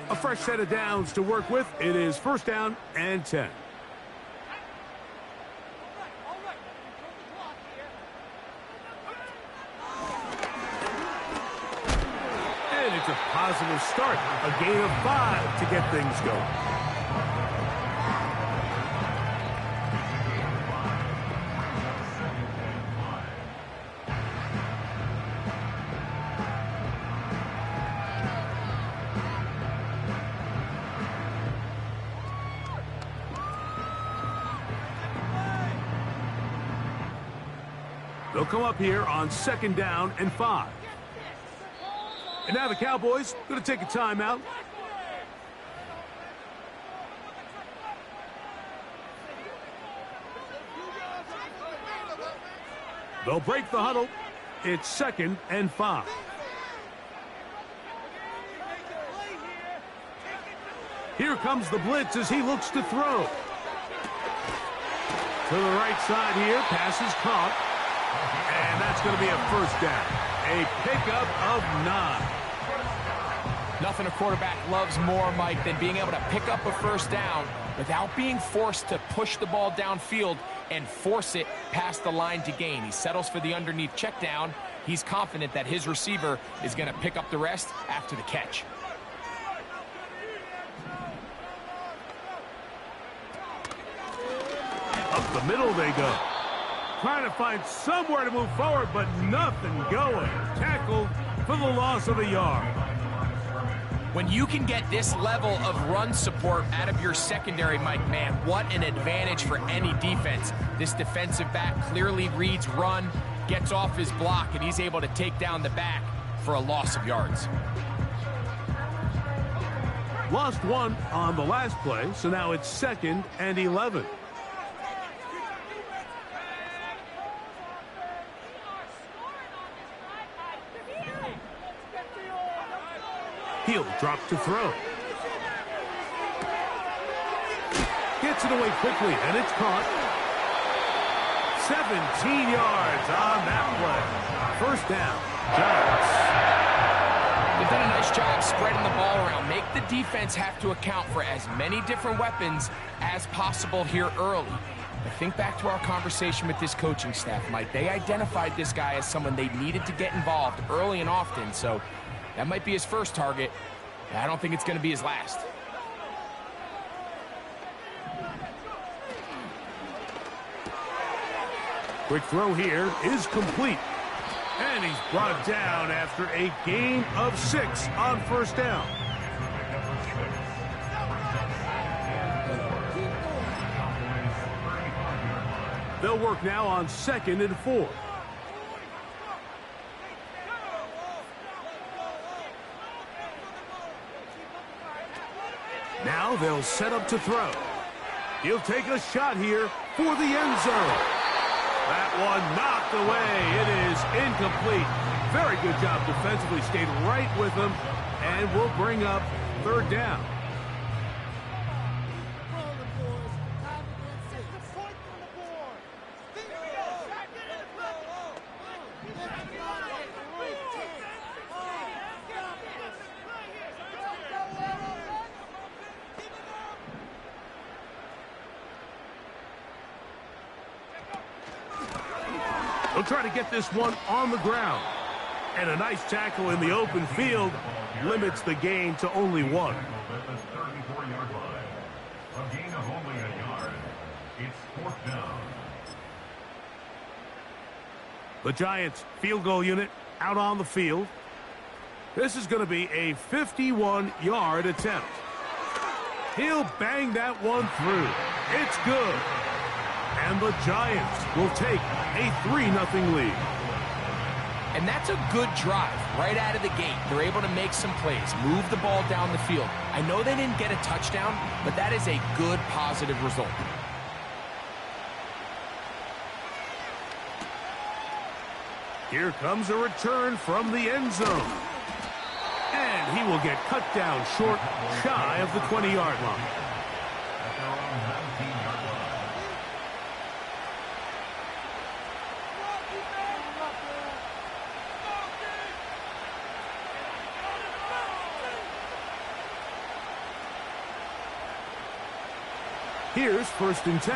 A fresh set of downs to work with. It is first down and 10. And it's a positive start. A gain of 5 to get things going. They'll come up here on second down and 5. And now the Cowboys going to take a timeout. They'll break the huddle. It's second and 5. Here comes the blitz as he looks to throw. To the right side here, pass is caught. And that's going to be a first down. A pickup of 9. Nothing a quarterback loves more, Mike, than being able to pick up a first down without being forced to push the ball downfield and force it past the line to gain. He settles for the underneath check down. He's confident that his receiver is going to pick up the rest after the catch. Up the middle they go. Trying to find somewhere to move forward, but nothing going. Tackled for the loss of a yard. When you can get this level of run support out of your secondary, Mike, man, what an advantage for any defense. This defensive back clearly reads run, gets off his block, and he's able to take down the back for a loss of yards. Lost 1 on the last play, so now it's second and 11. He'll drop to throw. Gets it away quickly, and it's caught. 17 yards on that play. First down, Giants. They've done a nice job spreading the ball around. Make the defense have to account for as many different weapons as possible here early. But think back to our conversation with this coaching staff, Mike. They identified this guy as someone they needed to get involved early and often, so that might be his first target. I don't think it's going to be his last. Quick throw here is complete. And he's brought down after a gain of 6 on first down. They'll work now on second and 4. Now they'll set up to throw. He'll take a shot here for the end zone. That one knocked away. It is incomplete. Very good job defensively. Stayed right with him and will bring up third down. They'll try to get this one on the ground. And a nice tackle in the open field limits the gain to only 1. A gain of only a yard. It's fourth down. The Giants field goal unit out on the field. This is going to be a 51-yard attempt. He'll bang that one through. It's good. And the Giants will take a 3-0 lead. And that's a good drive right out of the gate. They're able to make some plays, move the ball down the field. I know they didn't get a touchdown, but that is a good, positive result. Here comes a return from the end zone. And he will get cut down short, shy of the 20-yard line. Here's 1st and 10.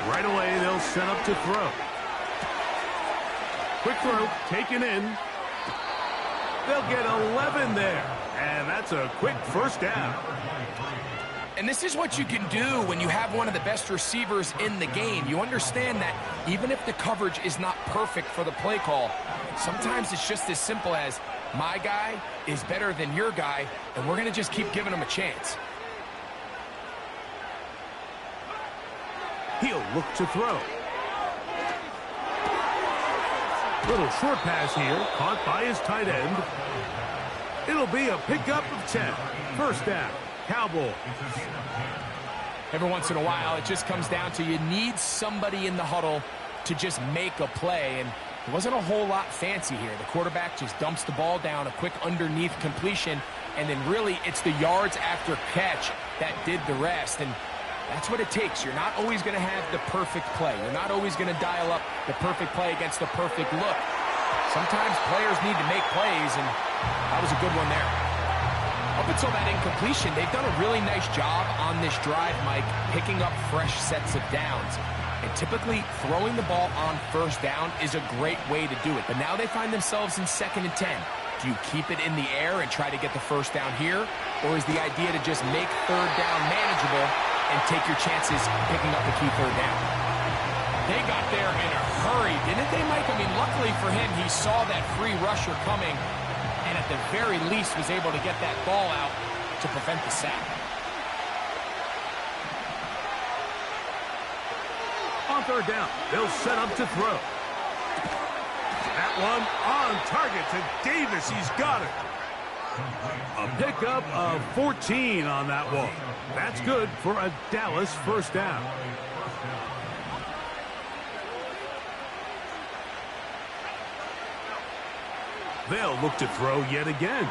Right away, they'll set up to throw. Quick throw, taken in. They'll get 11 there. And that's a quick 1st down. And this is what you can do when you have one of the best receivers in the game. You understand that even if the coverage is not perfect for the play call, sometimes it's just as simple as my guy is better than your guy, and we're going to just keep giving him a chance. He'll look to throw. Little short pass here, caught by his tight end. It'll be a pickup of 10. 1st down, Cowboys. Every once in a while, it just comes down to you need somebody in the huddle to just make a play, and there wasn't a whole lot fancy here. The quarterback just dumps the ball down, a quick underneath completion, and then really it's the yards after catch that did the rest, and that's what it takes. You're not always going to have the perfect play. You're not always going to dial up the perfect play against the perfect look. Sometimes players need to make plays, and that was a good one there. Up until that incompletion, they've done a really nice job on this drive, Mike, picking up fresh sets of downs. And typically, throwing the ball on 1st down is a great way to do it. But now they find themselves in 2nd and 10. Do you keep it in the air and try to get the 1st down here? Or is the idea to just make 3rd down manageable and take your chances picking up the key 3rd down? They got there in a hurry, didn't they, Mike? I mean, luckily for him, he saw that free rusher coming, and at the very least was able to get that ball out to prevent the sack. On 3rd down, they'll set up to throw. That one on target to Davis. He's got it. A pickup of 14 on that one. That's good for a Dallas 1st down. They'll look to throw yet again.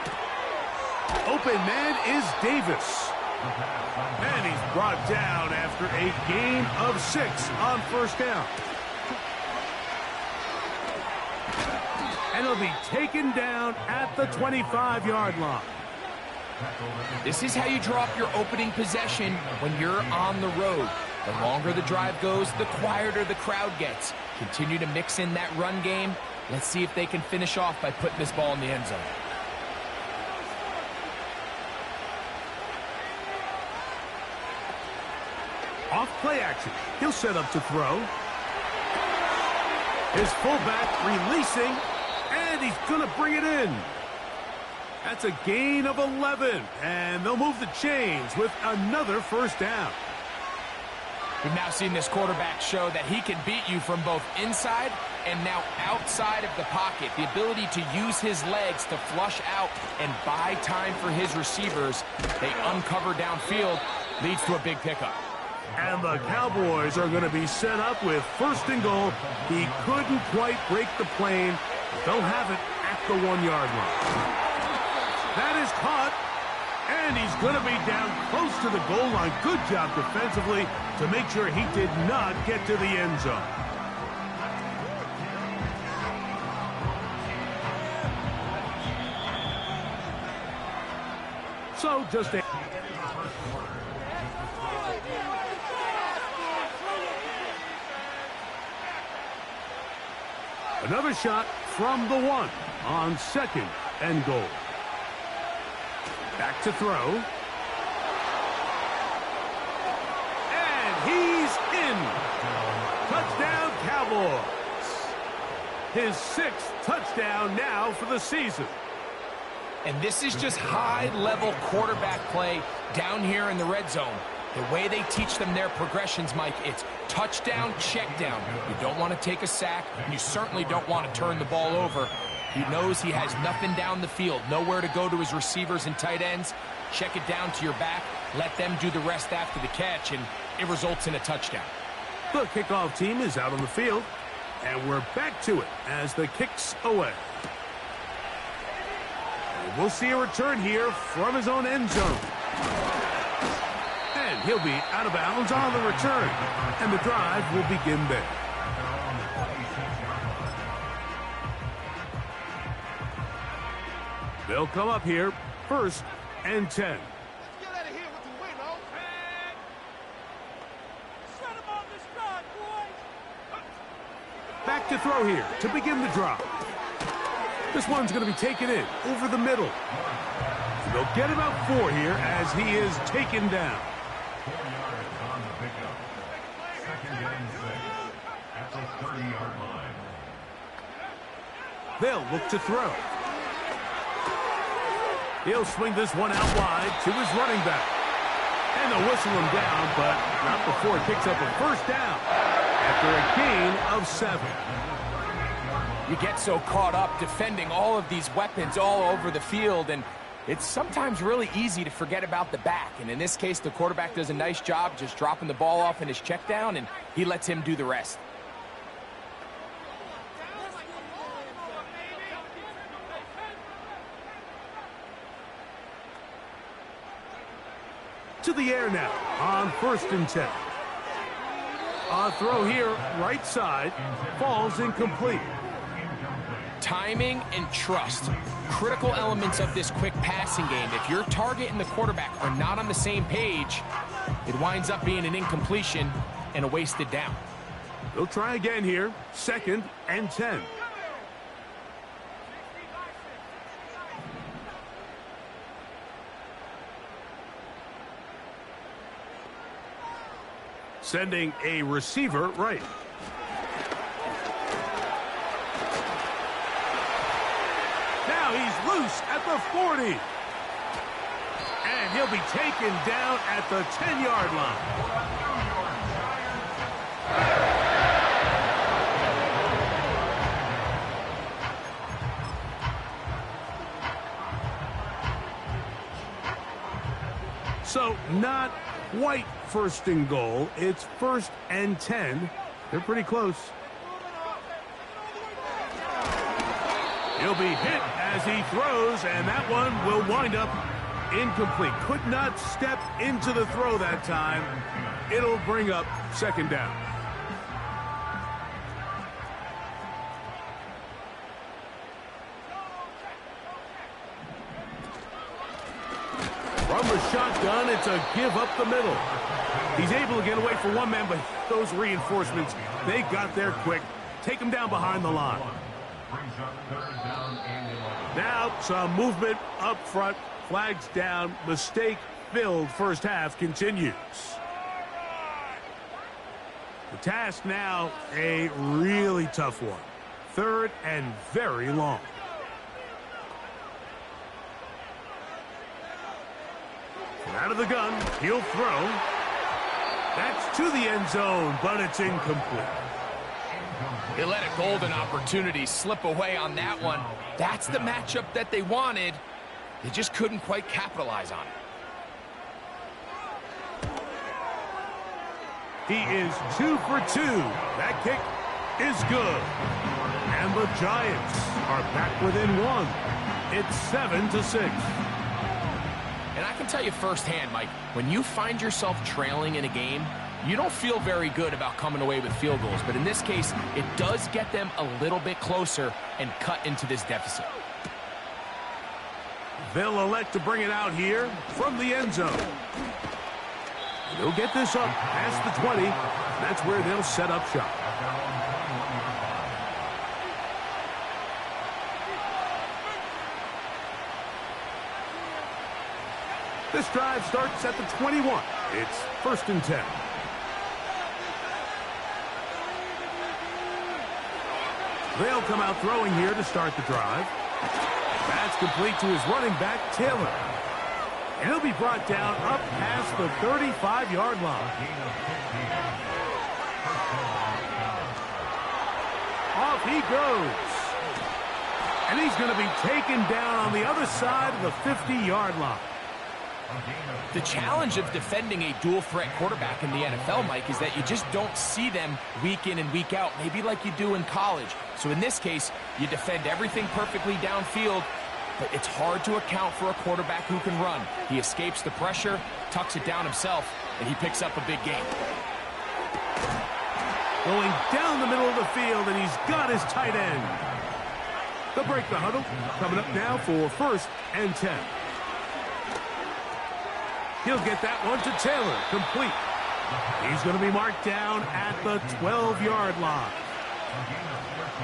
Open man is Davis. And he's brought down after a gain of 6 on 1st down. And he'll be taken down at the 25-yard line. This is how you draw up your opening possession when you're on the road. The longer the drive goes, the quieter the crowd gets. Continue to mix in that run game. Let's see if they can finish off by putting this ball in the end zone. Off play action. He'll set up to throw. His fullback releasing, and he's going to bring it in. That's a gain of 11, and they'll move the chains with another 1st down. We've now seen this quarterback show that he can beat you from both inside and now outside of the pocket. The ability to use his legs to flush out and buy time for his receivers. They uncover downfield, leads to a big pickup. And the Cowboys are going to be set up with 1st and goal. He couldn't quite break the plane. They'll have it at the 1-yard line. That is caught, and he's going to be down close to the goal line. Good job defensively to make sure he did not get to the end zone. So just a... Another shot from the 1 on 2nd and goal. Back to throw. And he's in. Touchdown, Cowboys. His 6th touchdown now for the season. And this is just high-level quarterback play down here in the red zone. The way they teach them their progressions, Mike, it's touchdown, check down. You don't want to take a sack, and you certainly don't want to turn the ball over. He knows he has nothing down the field, nowhere to go to his receivers and tight ends. Check it down to your back, let them do the rest after the catch, and it results in a touchdown. The kickoff team is out on the field, and we're back to it as the kick's away. And we'll see a return here from his own end zone. And he'll be out of bounds on the return, and the drive will begin there. They'll come up here, 1st and 10. Back to throw here to begin the drive. This one's going to be taken in over the middle. They'll get about 4 here as he is taken down. 4 yards on the pickup. 2nd and 6 at the 30-yard line. They'll look to throw. He'll swing this one out wide to his running back. And they'll whistle him down, but not before he picks up a 1st down after a gain of 7. You get so caught up defending all of these weapons all over the field, and it's sometimes really easy to forget about the back. And in this case, the quarterback does a nice job just dropping the ball off in his check down, and he lets him do the rest. To the air now on 1st and 10. A throw here, right side, falls incomplete. Timing and trust, critical elements of this quick passing game. If your target and the quarterback are not on the same page, it winds up being an incompletion and a wasted down. They'll try again here, 2nd and 10. Sending a receiver right. Now he's loose at the 40. And he'll be taken down at the 10-yard line. So not quite 1st and goal. It's 1st and 10. They're pretty close. He'll be hit as he throws, and that one will wind up incomplete. Could not step into the throw that time. It'll bring up 2nd down. From the shotgun, it's a give up the middle. He's able to get away for one man, but those reinforcements, they got there quick. Take him down behind the line. Now some movement up front. Flags down. Mistake-filled 1st half continues. The task now, a really tough one. 3rd and very long. Out of the gun, he'll throw. That's to the end zone, but it's incomplete. They let a golden opportunity slip away on that one. That's the matchup that they wanted. They just couldn't quite capitalize on it. He is 2 for 2. That kick is good. And the Giants are back within 1. It's 7-6. And I can tell you firsthand, Mike, when you find yourself trailing in a game, you don't feel very good about coming away with field goals. But in this case, it does get them a little bit closer and cut into this deficit. They'll elect to bring it out here from the end zone. They'll get this up past the 20. That's where they'll set up shop. This drive starts at the 21. It's 1st and 10. They'll come out throwing here to start the drive. That's complete to his running back, Taylor. And he'll be brought down up past the 35-yard line. Off he goes. And he's going to be taken down on the other side of the 50-yard line. The challenge of defending a dual-threat quarterback in the NFL, Mike, is that you just don't see them week in and week out, maybe like you do in college. So in this case, you defend everything perfectly downfield, but it's hard to account for a quarterback who can run. He escapes the pressure, tucks it down himself, and he picks up a big gain. Going down the middle of the field, and he's got his tight end. They'll break the huddle. Coming up now for 1st and 10. He'll get that one to Taylor. Complete. He's going to be marked down at the 12-yard line.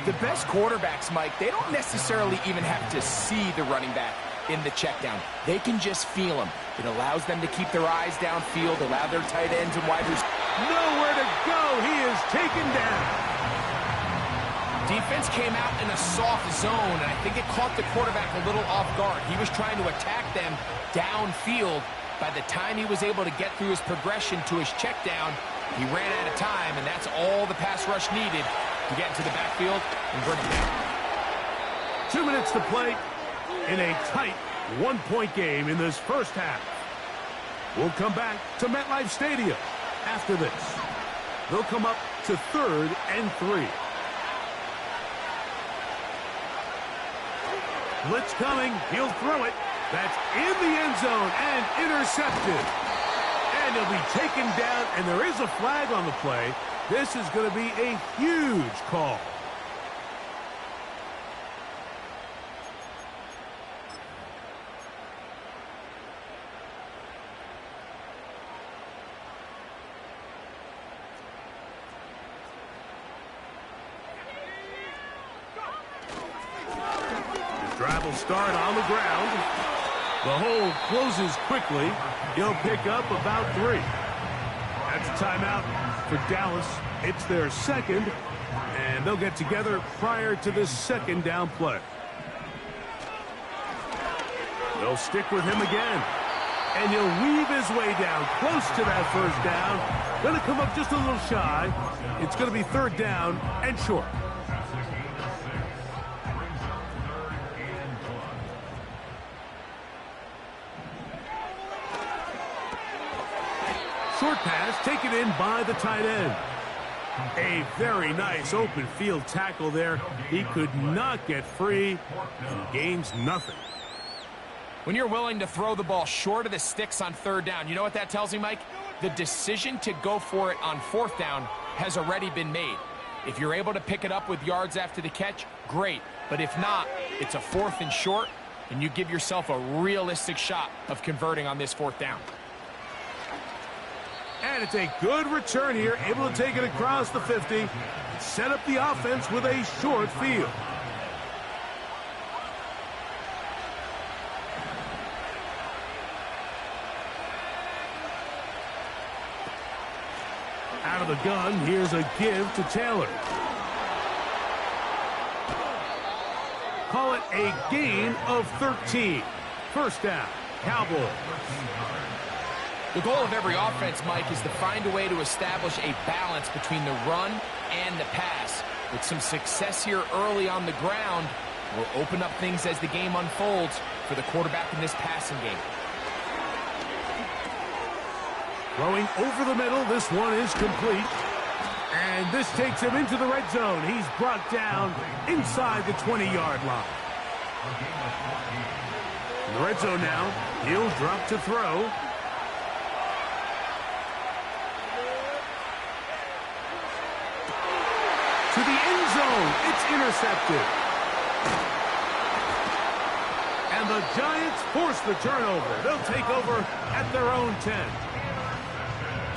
The best quarterbacks, Mike, they don't necessarily even have to see the running back in the check down. They can just feel him. It allows them to keep their eyes downfield, allow their tight ends and wide receivers. Nowhere to go. He is taken down. Defense came out in a soft zone, and I think it caught the quarterback a little off guard. He was trying to attack them downfield. By the time he was able to get through his progression to his check down, he ran out of time, and that's all the pass rush needed to get into the backfield and bring him down. 2 minutes to play in a tight one-point game in this first half. We'll come back to MetLife Stadium after this. They'll come up to 3rd and 3. Blitz coming. He'll throw it. That's in the end zone and intercepted. And he'll be taken down, and there is a flag on the play. This is going to be a huge call. The drive will start on the ground. The hold closes quickly. He'll pick up about 3. That's a timeout for Dallas. It's their second, and they'll get together prior to this second down play. They'll stick with him again, and he'll weave his way down close to that first down. Going to come up just a little shy. It's going to be 3rd down and short. Short pass taken in by the tight end. A very nice open field tackle there. He could not get free and gains nothing. When you're willing to throw the ball short of the sticks on 3rd down, you know what that tells me, Mike? The decision to go for it on 4th down has already been made. If you're able to pick it up with yards after the catch, great. But if not, it's a 4th and short, and you give yourself a realistic shot of converting on this 4th down. And it's a good return here, able to take it across the 50, set up the offense with a short field. Out of the gun, here's a give to Taylor. Call it a gain of 13. First down, Cowboys. The goal of every offense, Mike, is to find a way to establish a balance between the run and the pass. With some success here early on the ground, will open up things as the game unfolds for the quarterback in this passing game. Throwing over the middle, this one is complete. And this takes him into the red zone. He's brought down inside the 20-yard line. In the red zone now, he'll drop to throw. To the end zone, it's intercepted. And the Giants force the turnover. They'll take over at their own 10.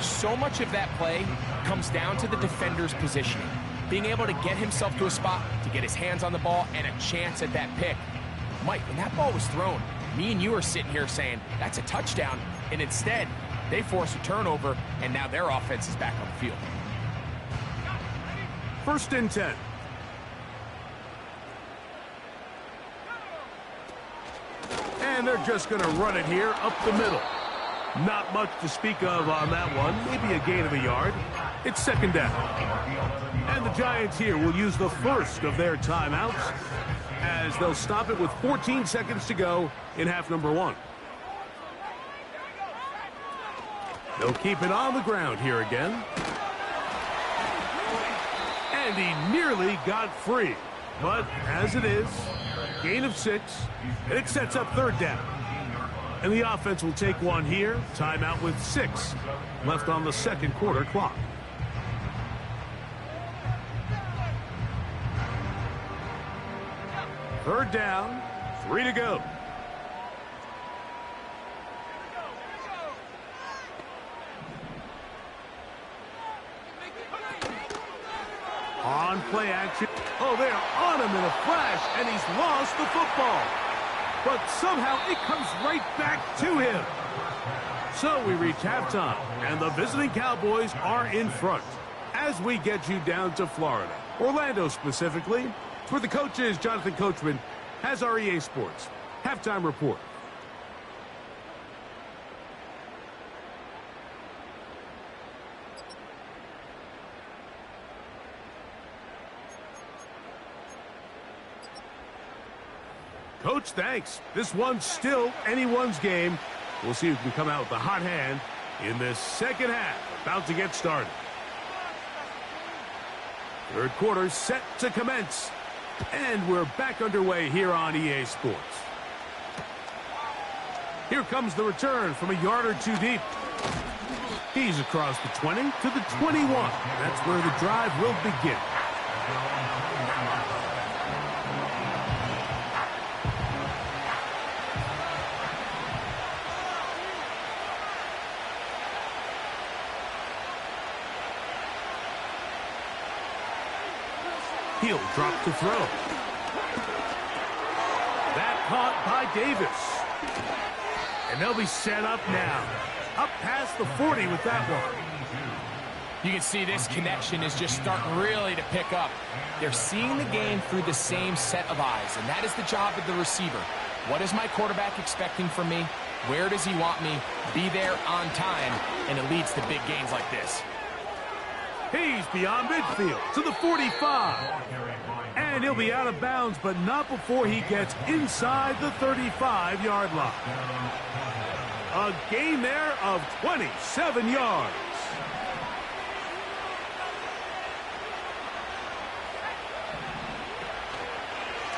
So much of that play comes down to the defender's positioning. Being able to get himself to a spot to get his hands on the ball and a chance at that pick. Mike, when that ball was thrown, me and you are sitting here saying, that's a touchdown. And instead, they force a turnover, and now their offense is back on the field. 1st and 10. And they're just going to run it here up the middle. Not much to speak of on that one. Maybe a gain of a yard. It's 2nd down. And the Giants here will use the first of their timeouts as they'll stop it with 14 seconds to go in half number 1. They'll keep it on the ground here again. And he nearly got free. But as it is, gain of 6, and it sets up 3rd down. And the offense will take one here. Timeout with 6 left on the 2nd quarter clock. Third down, 3 to go. On play action. Oh, they're on him in a flash, and he's lost the football. But somehow it comes right back to him. So we reach halftime, and the visiting Cowboys are in front. As we get you down to Florida, Orlando specifically, where the coach is, Jonathan Coachman, has our EA Sports halftime report. Coach, thanks. This one's still anyone's game. We'll see who can come out with a hot hand in this second half. About to get started. Third quarter set to commence. And we're back underway here on EA Sports. Here comes the return from a yard or two deep. He's across the 20 to the 21. That's where the drive will begin. He'll drop to throw. That caught by Davis. And they'll be set up now. Up past the 40 with that one. You can see this connection is just starting really to pick up. They're seeing the game through the same set of eyes, and that is the job of the receiver. What is my quarterback expecting from me? Where does he want me? Be there on time, and it leads to big gains like this. He's beyond midfield to the 45. And he'll be out of bounds, but not before he gets inside the 35-yard line. A gain there of 27 yards.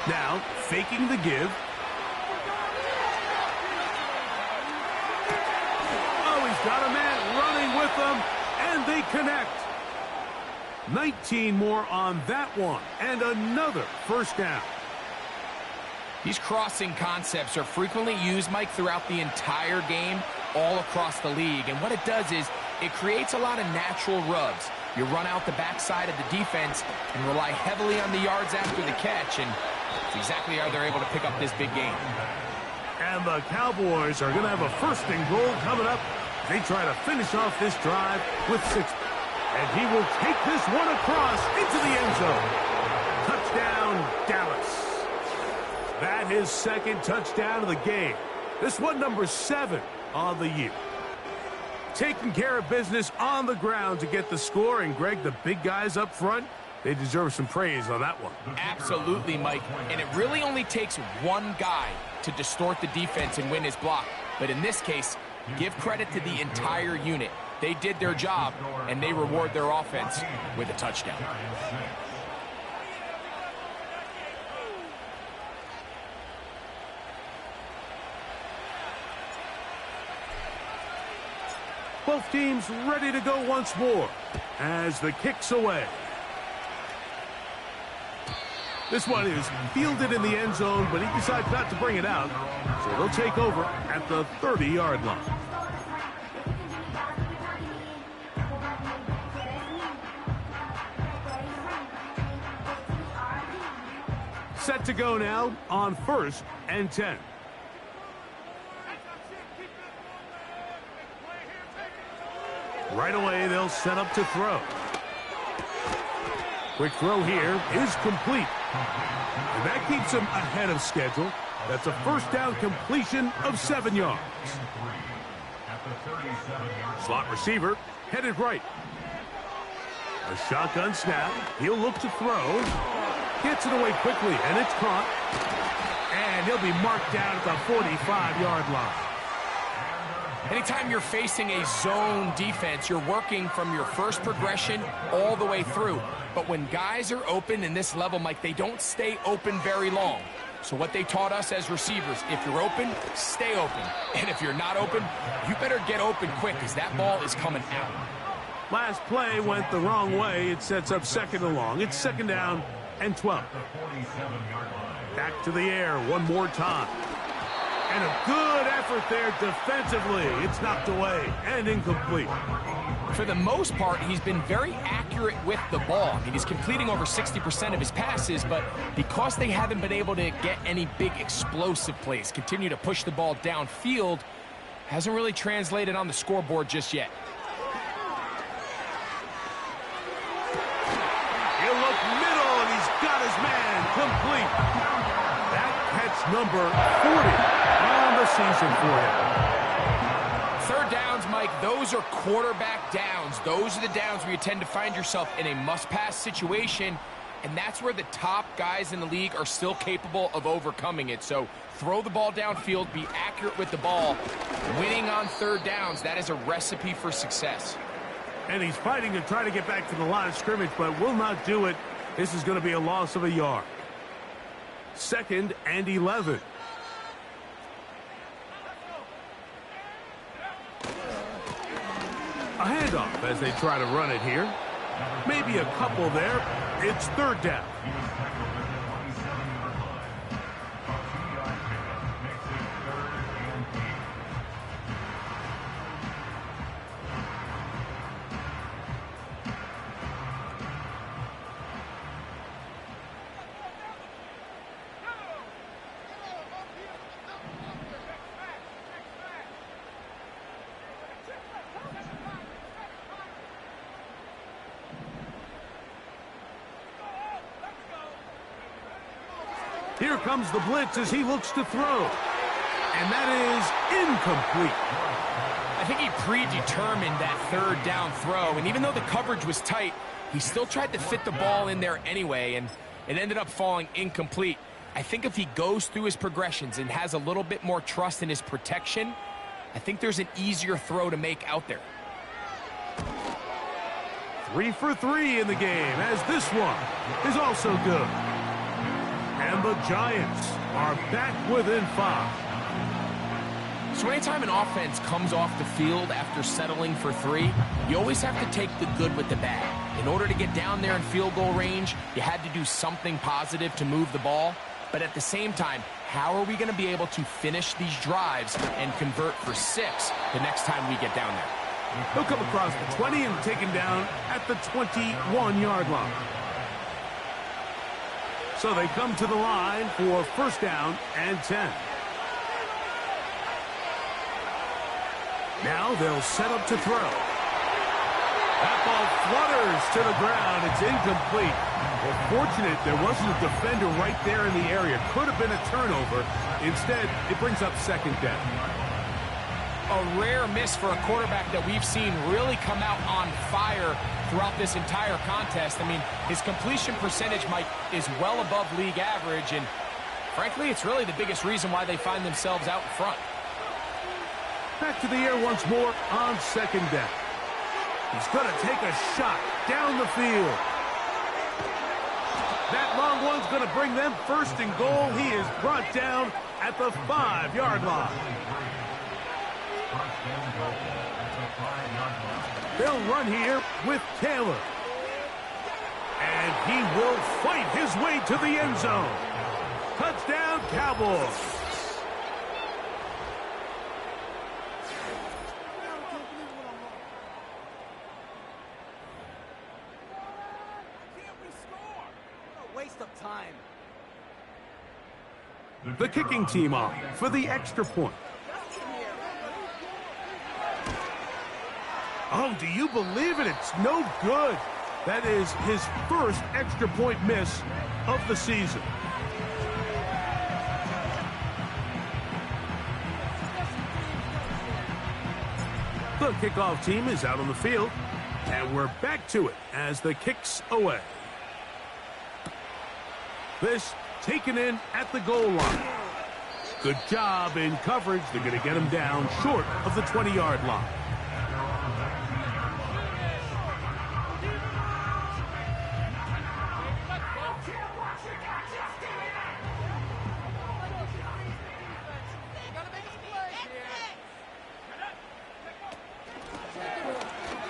Now, faking the give. Oh, he's got a man running with them, and they connect. 19 more on that one, and another first down. These crossing concepts are frequently used, Mike, throughout the entire game, all across the league. And what it does is it creates a lot of natural rubs. You run out the backside of the defense and rely heavily on the yards after the catch, and it's exactly how they're able to pick up this big game. And the Cowboys are going to have a first and goal coming up. They try to finish off this drive with 6. And he will take this one across into the end zone. Touchdown, Dallas. That is second touchdown of the game. This one number 7 on the year. Taking care of business on the ground to get the score. And, Greg, the big guys up front, they deserve some praise on that one. Absolutely, Mike. And it really only takes one guy to distort the defense and win his block. But in this case, give credit to the entire unit. They did their job, and they reward their offense with a touchdown. Both teams ready to go once more as the kick's away. This one is fielded in the end zone, but he decides not to bring it out, so they'll take over at the 30-yard line. Set to go now on 1st and 10. Right away, they'll set up to throw. Quick throw here is complete. And that keeps him ahead of schedule. That's a first down completion of 7 yards. Slot receiver headed right. A shotgun snap. He'll look to throw. Gets it away quickly, and it's caught. And he'll be marked down at the 45-yard line. Anytime you're facing a zone defense, you're working from your first progression all the way through. But when guys are open in this level, Mike, they don't stay open very long. So what they taught us as receivers, if you're open, stay open. And if you're not open, you better get open quick because that ball is coming out. Last play went the wrong way. It sets up second and long. It's second down and 12. Back to the air one more time. And a good effort there defensively. It's knocked away and incomplete. For the most part, he's been very accurate with the ball. I mean, he's completing over 60% of his passes, but because they haven't been able to get any big explosive plays, continue to push the ball downfield, hasn't really translated on the scoreboard just yet. He'll look middle, and he's got his man complete. That catch number 40 on the season for him. Third downs, Mike, those are quarterback downs. Those are the downs where you tend to find yourself in a must-pass situation, and that's where the top guys in the league are still capable of overcoming it. So throw the ball downfield, be accurate with the ball. Winning on third downs, that is a recipe for success. And he's fighting to try to get back to the line of scrimmage, but will not do it. This is going to be a loss of a yard. 2nd and 11. A handoff as they try to run it here. Maybe a couple there. It's third down. Here comes the blitz as he looks to throw. And that is incomplete. I think he predetermined that third down throw, and even though the coverage was tight, he still tried to fit the ball in there anyway, and it ended up falling incomplete. I think if he goes through his progressions and has a little bit more trust in his protection, I think there's an easier throw to make out there. 3 for 3 in the game, as this one is also good. And the Giants are back within 5. So anytime an offense comes off the field after settling for 3, you always have to take the good with the bad. In order to get down there in field goal range, you had to do something positive to move the ball. But at the same time, how are we going to be able to finish these drives and convert for 6 the next time we get down there? He'll come across the 20 and taken down at the 21-yard line. So they come to the line for first down and 10. Now they'll set up to throw. That ball flutters to the ground. It's incomplete. Well, fortunate there wasn't a defender right there in the area. Could have been a turnover. Instead, it brings up second down. A rare miss for a quarterback that we've seen really come out on fire throughout this entire contest. I mean, his completion percentage, Mike, is well above league average, and frankly, it's really the biggest reason why they find themselves out in front. Back to the air once more on second down. He's going to take a shot down the field. That long one's going to bring them first and goal. He is brought down at the 5-yard line. They'll run here with Taylor. And he will fight his way to the end zone. Touchdown, Cowboys. Waste of time. The kicking team on for the extra point. Oh, do you believe it? It's no good. That is his first extra point miss of the season. The kickoff team is out on the field, and we're back to it as the kick's away. This taken in at the goal line. Good job in coverage. They're going to get him down short of the 20-yard line.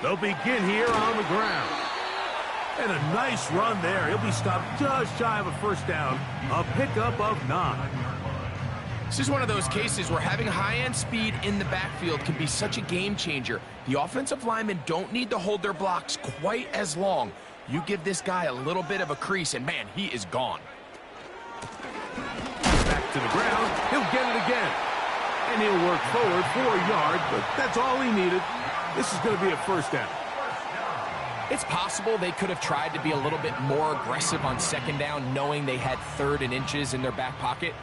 They'll begin here on the ground. And a nice run there. He'll be stopped just shy of a first down. A pickup of 9. This is one of those cases where having high-end speed in the backfield can be such a game changer. The offensive linemen don't need to hold their blocks quite as long. You give this guy a little bit of a crease, and man, he is gone. Back to the ground. He'll get it again. And he'll work forward for a yard, but that's all he needed. This is going to be a first down. It's possible they could have tried to be a little bit more aggressive on second down, knowing they had 3rd and inches in their back pocket.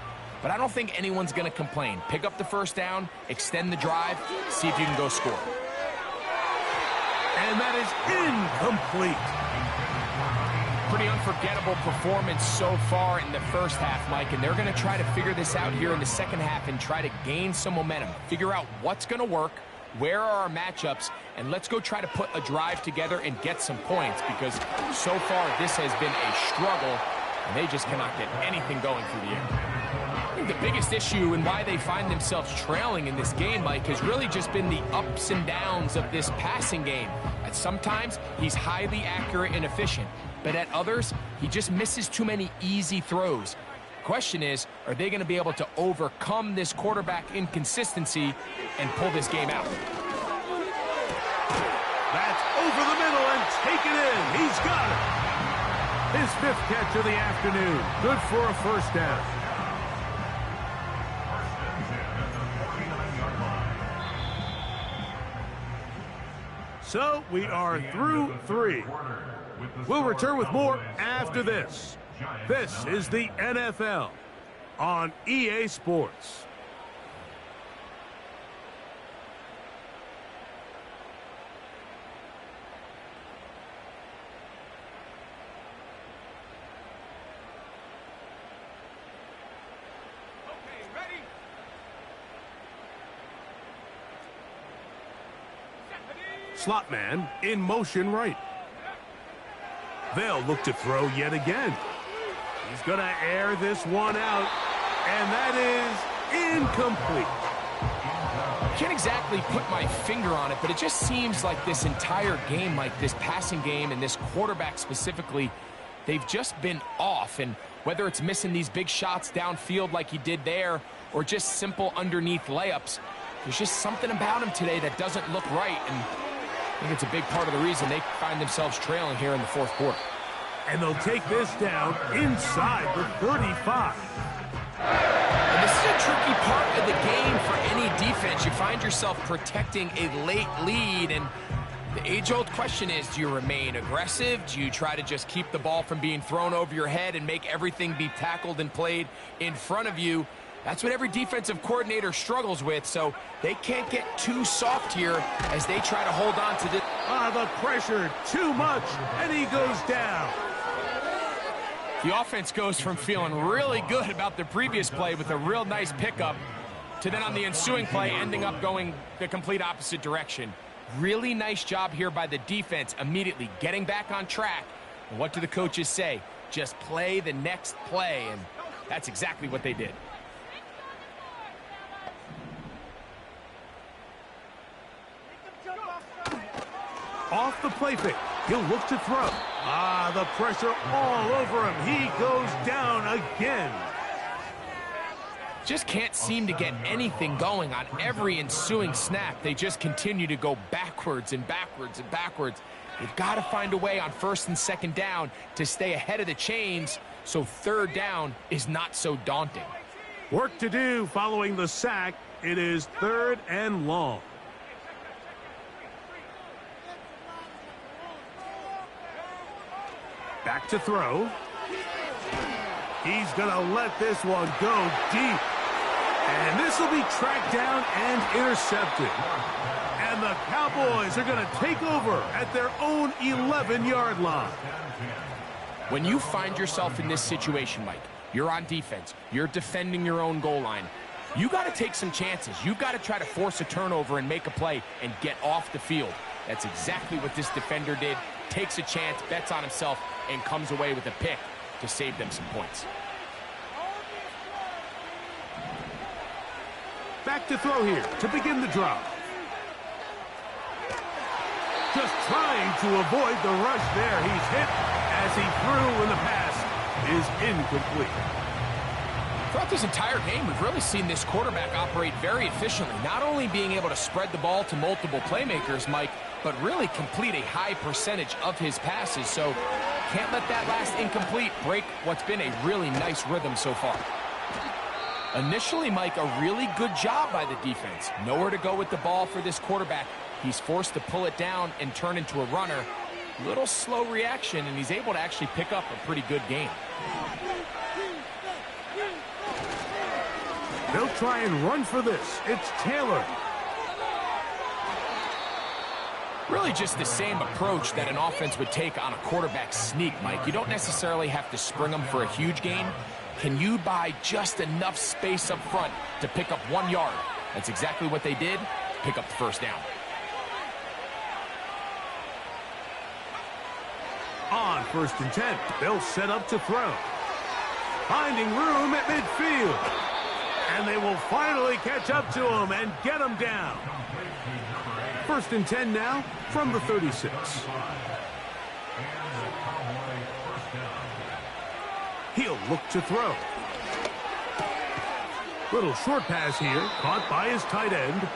But I don't think anyone's going to complain. Pick up the first down, extend the drive, see if you can go score. And that is incomplete. Pretty unforgettable performance so far in the first half, Mike, and they're going to try to figure this out here in the second half and try to gain some momentum. Figure out what's going to work, where are our matchups, and let's go try to put a drive together and get some points, because so far this has been a struggle, and they just cannot get anything going through the air. I think the biggest issue and why they find themselves trailing in this game, Mike, has really just been the ups and downs of this passing game. At sometimes, he's highly accurate and efficient, but at others, he just misses too many easy throws. Question is, are they going to be able to overcome this quarterback inconsistency and pull this game out? That's over the middle and taken in. He's got it. His 5th catch of the afternoon. Good for a first down. So we are through 3. We'll return with more after this. This is the NFL on EA Sports. Slot man in motion right. They'll look to throw yet again. He's going to air this one out, and that is incomplete. Can't exactly put my finger on it, but it just seems like this entire game, like this passing game and this quarterback specifically, they've just been off. And whether it's missing these big shots downfield like he did there or just simple underneath layups, there's just something about him today that doesn't look right. And I think it's a big part of the reason they find themselves trailing here in the 4th quarter. And they'll take this down inside the 35. And this is a tricky part of the game for any defense. You find yourself protecting a late lead, and the age-old question is, do you remain aggressive? Do you try to just keep the ball from being thrown over your head and make everything be tackled and played in front of you? That's what every defensive coordinator struggles with, so they can't get too soft here as they try to hold on to this. The pressure, too much, and he goes down. The offense goes from feeling really good about the previous play with a real nice pickup to then on the ensuing play ending up going the complete opposite direction. Really nice job here by the defense, immediately getting back on track. And what do the coaches say? Just play the next play, and that's exactly what they did. Off the play fake. He'll look to throw. The pressure all over him. He goes down again. Just can't seem to get anything going on every ensuing snap. They just continue to go backwards and backwards and backwards. They've got to find a way on 1st and 2nd down to stay ahead of the chains so 3rd down is not so daunting. Work to do following the sack. It is 3rd and long. Back to throw. He's going to let this one go deep. And this will be tracked down and intercepted. And the Cowboys are going to take over at their own 11-yard line. When you find yourself in this situation, Mike, you're on defense, you're defending your own goal line, you got to take some chances. You've got to try to force a turnover and make a play and get off the field. That's exactly what this defender did. Takes a chance, bets on himself, and comes away with a pick to save them some points. Back to throw here to begin the drive. Just trying to avoid the rush there. He's hit as he threw, and the pass is incomplete. Throughout this entire game, we've really seen this quarterback operate very efficiently, not only being able to spread the ball to multiple playmakers, Mike, but really complete a high percentage of his passes. So can't let that last incomplete break what's been a really nice rhythm so far. Initially, Mike, a really good job by the defense. Nowhere to go with the ball for this quarterback. He's forced to pull it down and turn into a runner. Little slow reaction, and he's able to actually pick up a pretty good game. They'll try and run for this. It's Taylor. Really just the same approach that an offense would take on a quarterback sneak, Mike. You don't necessarily have to spring them for a huge gain. Can you buy just enough space up front to pick up 1 yard? That's exactly what they did. Pick up the first down. On 1st and 10, they'll set up to throw. Finding room at midfield. And they will finally catch up to him and get him down. 1st and 10 now from the 36. He'll look to throw. Little short pass here, caught by his tight end.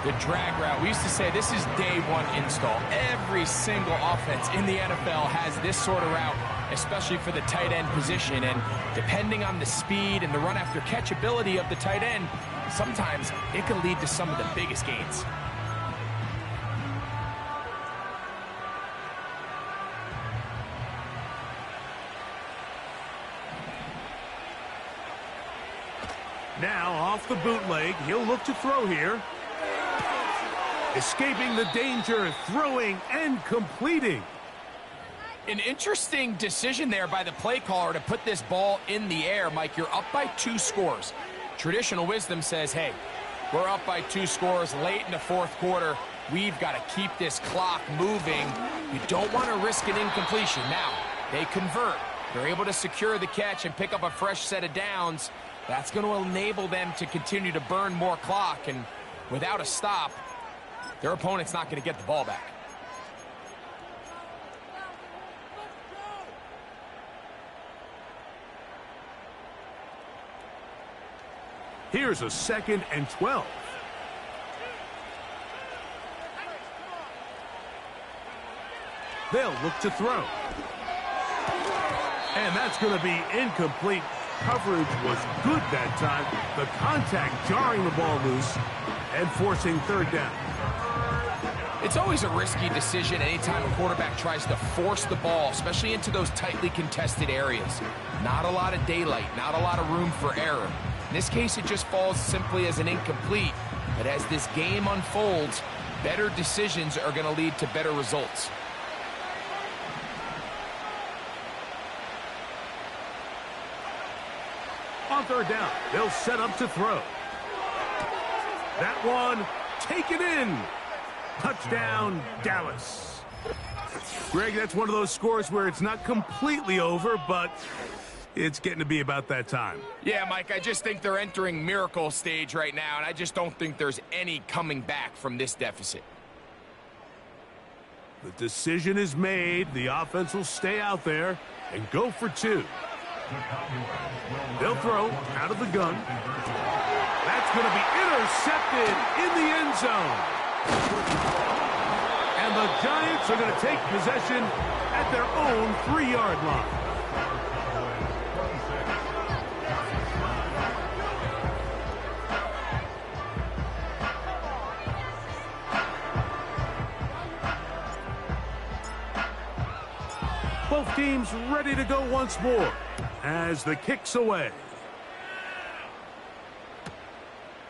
The drag route. We used to say this is day one install. Every single offense in the NFL has this sort of route, especially for the tight end position. And depending on the speed and the run after catch ability of the tight end, sometimes it can lead to some of the biggest gains. Now off the bootleg, he'll look to throw here. Escaping the danger, throwing and completing. An interesting decision there by the play caller to put this ball in the air. Mike, you're up by 2 scores. Traditional wisdom says, hey, we're up by 2 scores late in the 4th quarter. We've got to keep this clock moving. You don't want to risk an incompletion. Now, they convert. They're able to secure the catch and pick up a fresh set of downs. That's going to enable them to continue to burn more clock. And without a stop, their opponent's not going to get the ball back. Here's a 2nd and 12. They'll look to throw. And that's going to be incomplete. Coverage was good that time. The contact jarring the ball loose and forcing 3rd down. It's always a risky decision anytime a quarterback tries to force the ball, especially into those tightly contested areas. Not a lot of daylight, not a lot of room for error. In this case, it just falls simply as an incomplete. But as this game unfolds, better decisions are going to lead to better results. On 3rd down, they'll set up to throw. That one, taken in. Touchdown, Dallas. Greg, that's one of those scores where it's not completely over, but it's getting to be about that time. Yeah, Mike, I just think they're entering miracle stage right now, and I just don't think there's any coming back from this deficit. The decision is made. The offense will stay out there and go for 2. They'll throw out of the gun. That's going to be intercepted in the end zone. And the Giants are going to take possession at their own 3-yard line. Both teams ready to go once more as the kick's away.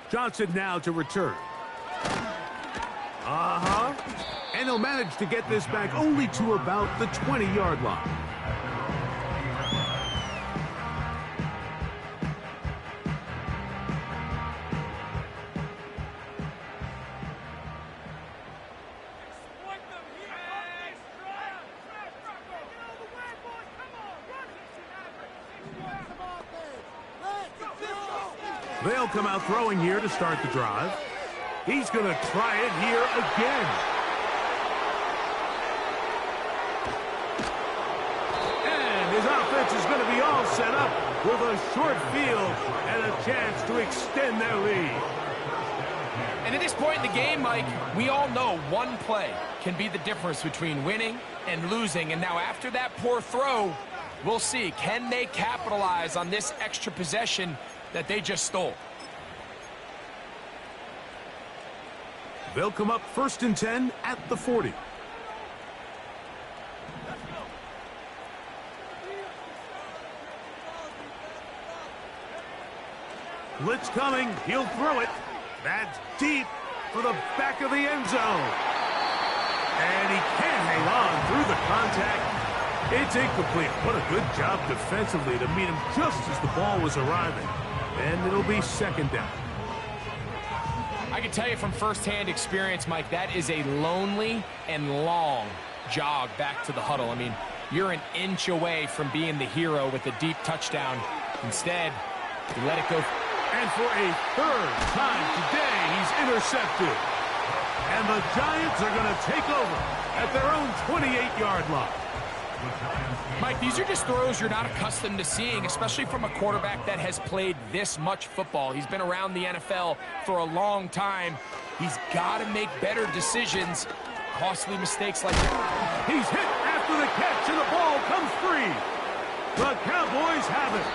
Johnson now to return. And he'll manage to get this back only to about the 20-yard line. They'll come out throwing here to start the drive. He's going to try it here again. set up with a short field and a chance to extend their lead. And at this point in the game, Mike, we all know one play can be the difference between winning and losing. And now after that poor throw, we'll see, can they capitalize on this extra possession that they just stole? They'll come up 1st and 10 at the 40. Blitz coming. He'll throw it. That's deep for the back of the end zone. And he can't hang on through the contact. It's incomplete. What a good job defensively to meet him just as the ball was arriving. And it'll be 2nd down. I can tell you from firsthand experience, Mike, that is a lonely and long jog back to the huddle. I mean, you're an inch away from being the hero with a deep touchdown. Instead, you let it go. And for a 3rd time today, he's intercepted. And the Giants are going to take over at their own 28-yard line. Mike, these are just throws you're not accustomed to seeing, especially from a quarterback that has played this much football. He's been around the NFL for a long time. He's got to make better decisions. Costly mistakes like that. He's hit after the catch, and the ball comes free. The Cowboys have it.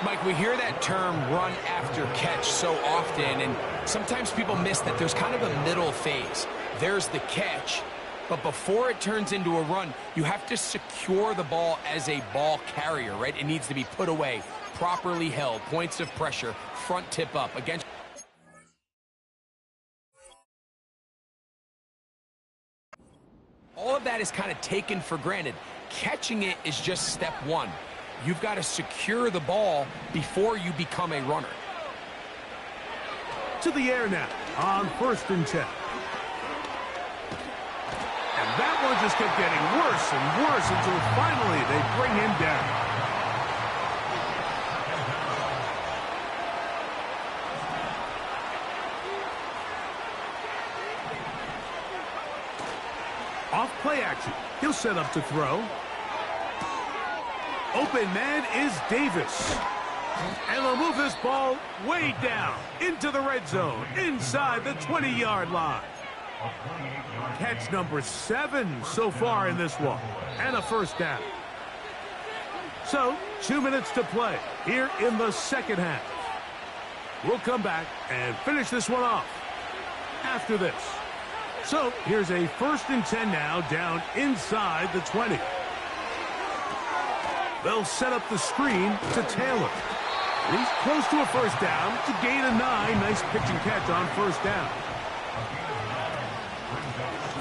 Mike, we hear that term run after catch so often, and sometimes people miss that there's kind of a middle phase. There's the catch, but before it turns into a run, you have to secure the ball as a ball carrier, right? It needs to be put away, properly held, points of pressure, front tip up against. All of that is kind of taken for granted. Catching it is just step one. You've got to secure the ball before you become a runner. To the air now on 1st and 10. And that one just kept getting worse and worse until finally they bring him down. Off play action. He'll set up to throw. Open man is Davis. And they'll move this ball way down into the red zone, inside the 20-yard line. Catch number 7 so far in this one, and a 1st down. So, 2 minutes to play here in the 2nd half. We'll come back and finish this one off after this. So, here's a 1st and 10 now, down inside the 20. They'll set up the screen to Taylor. He's close to a 1st down to gain a 9. Nice pitch and catch on 1st down.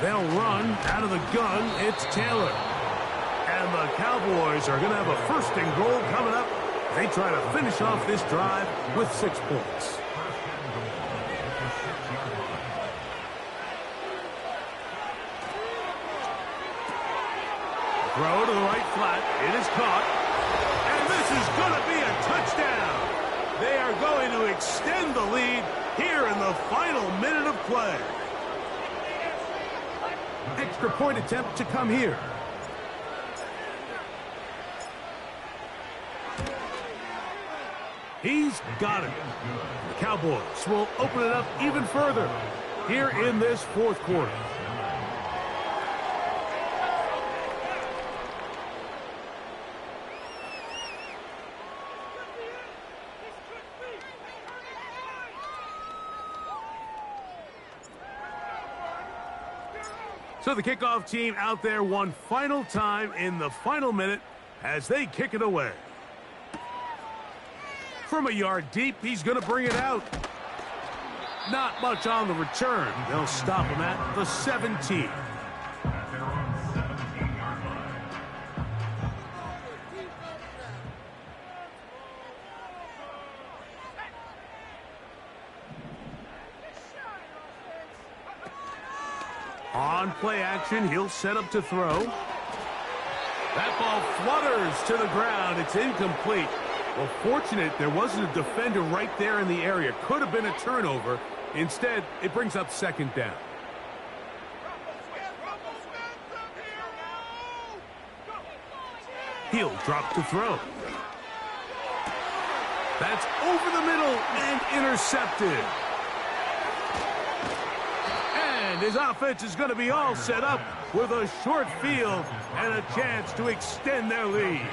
They'll run out of the gun. It's Taylor. And the Cowboys are going to have a 1st and goal coming up. They try to finish off this drive with 6 points. Throw to the right flat. It is caught. And this is going to be a touchdown. They are going to extend the lead here in the final minute of play. Extra point attempt to come here. He's got it. The Cowboys will open it up even further here in this 4th quarter. So the kickoff team out there one final time in the final minute as they kick it away. From a yard deep, he's going to bring it out. Not much on the return. They'll stop him at the 17. On play action, he'll set up to throw. That ball flutters to the ground. It's incomplete. Well, fortunate there wasn't a defender right there in the area. Could have been a turnover. Instead, it brings up 2nd down. He'll drop to throw. That's over the middle and intercepted. And his offense is going to be all set up with a short field and a chance to extend their lead.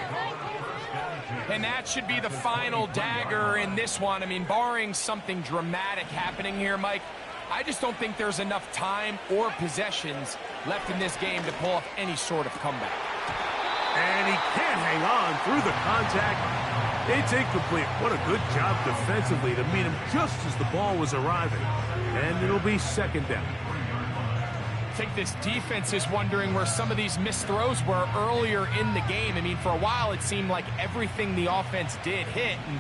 And that should be the final dagger in this one. I mean, barring something dramatic happening here, Mike, I just don't think there's enough time or possessions left in this game to pull off any sort of comeback. And he can't hang on through the contact. It's incomplete. What a good job defensively to meet him just as the ball was arriving. And it'll be second down. I think this defense is wondering where some of these missed throws were earlier in the game. I mean, for a while, it seemed like everything the offense did hit. And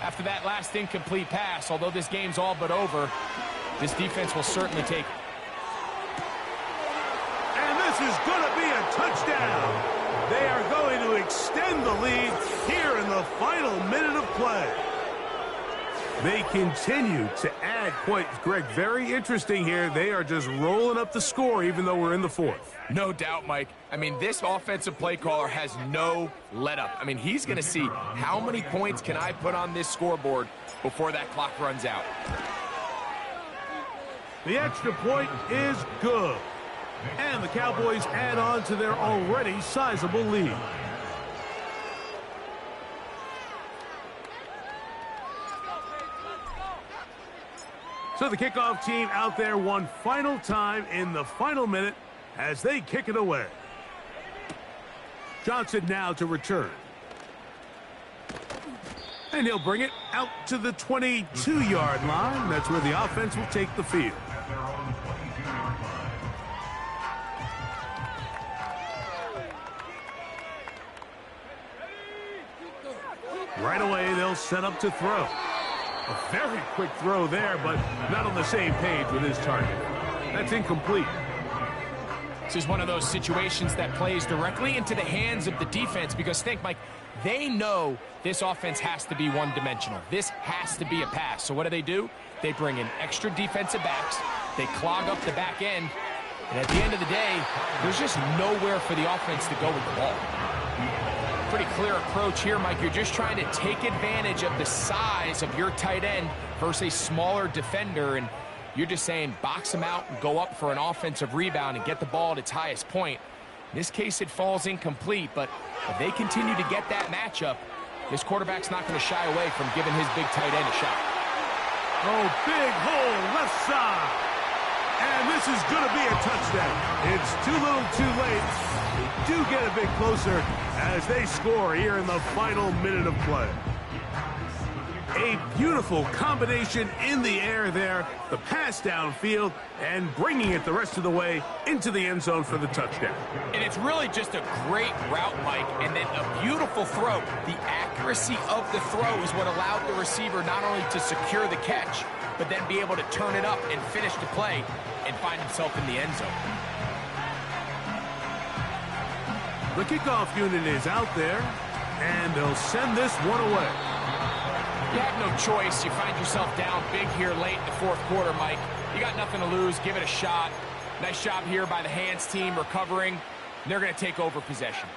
after that last incomplete pass, although this game's all but over, this defense will certainly take it. And this is going to be a touchdown. They are going to extend the lead here in the final minute of play. They continue to add points. Greg, very interesting here. They are just rolling up the score even though we're in the fourth. No doubt, Mike. I mean, this offensive play caller has no let-up. I mean, he's going to see how many points can I put on this scoreboard before that clock runs out. The extra point is good. And the Cowboys add on to their already sizable lead. So the kickoff team out there one final time in the final minute as they kick it away. Johnson now to return. And he'll bring it out to the 22-yard line. That's where the offense will take the field. Right away, they'll set up to throw. A very quick throw there, but not on the same page with his target. That's incomplete. This is one of those situations that plays directly into the hands of the defense because think, Mike, they know this offense has to be one-dimensional. This has to be a pass. So what do? They bring in extra defensive backs. They clog up the back end. And at the end of the day, there's just nowhere for the offense to go with the ball. Pretty clear approach here, Mike. You're just trying to take advantage of the size of your tight end versus a smaller defender, and you're just saying box him out and go up for an offensive rebound and get the ball at its highest point. In this case, it falls incomplete, but if they continue to get that matchup, this quarterback's not going to shy away from giving his big tight end a shot. Oh, big hole left side. And this is going to be a touchdown. It's too little too late. They do get a bit closer as they score here in the final minute of play. A beautiful combination in the air there. The pass downfield and bringing it the rest of the way into the end zone for the touchdown. And it's really just a great route, Mike, and then a beautiful throw. The accuracy of the throw is what allowed the receiver not only to secure the catch, but then be able to turn it up and finish the play and find himself in the end zone. The kickoff unit is out there, and they'll send this one away. You have no choice. You find yourself down big here late in the fourth quarter, Mike. You got nothing to lose. Give it a shot. Nice job here by the hands team recovering. They're going to take over possession.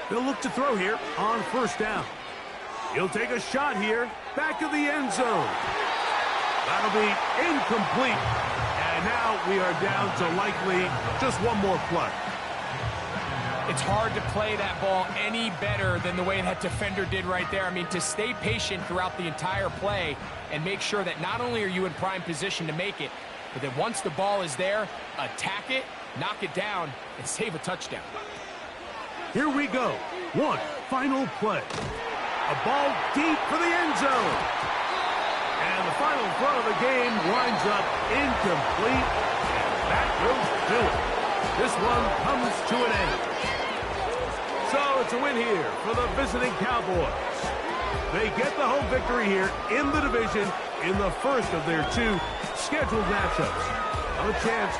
They'll look to throw here on first down. He'll take a shot here, back of the end zone. That'll be incomplete. And now we are down to likely just one more play. It's hard to play that ball any better than the way that defender did right there. I mean, to stay patient throughout the entire play and make sure that not only are you in prime position to make it, but that once the ball is there, attack it, knock it down, and save a touchdown. Here we go. One final play. A ball deep for the end zone. And the final throw of the game winds up incomplete. And that will do it. This one comes to an end. So it's a win here for the visiting Cowboys. They get the home victory here in the division in the first of their two scheduled matchups. A chance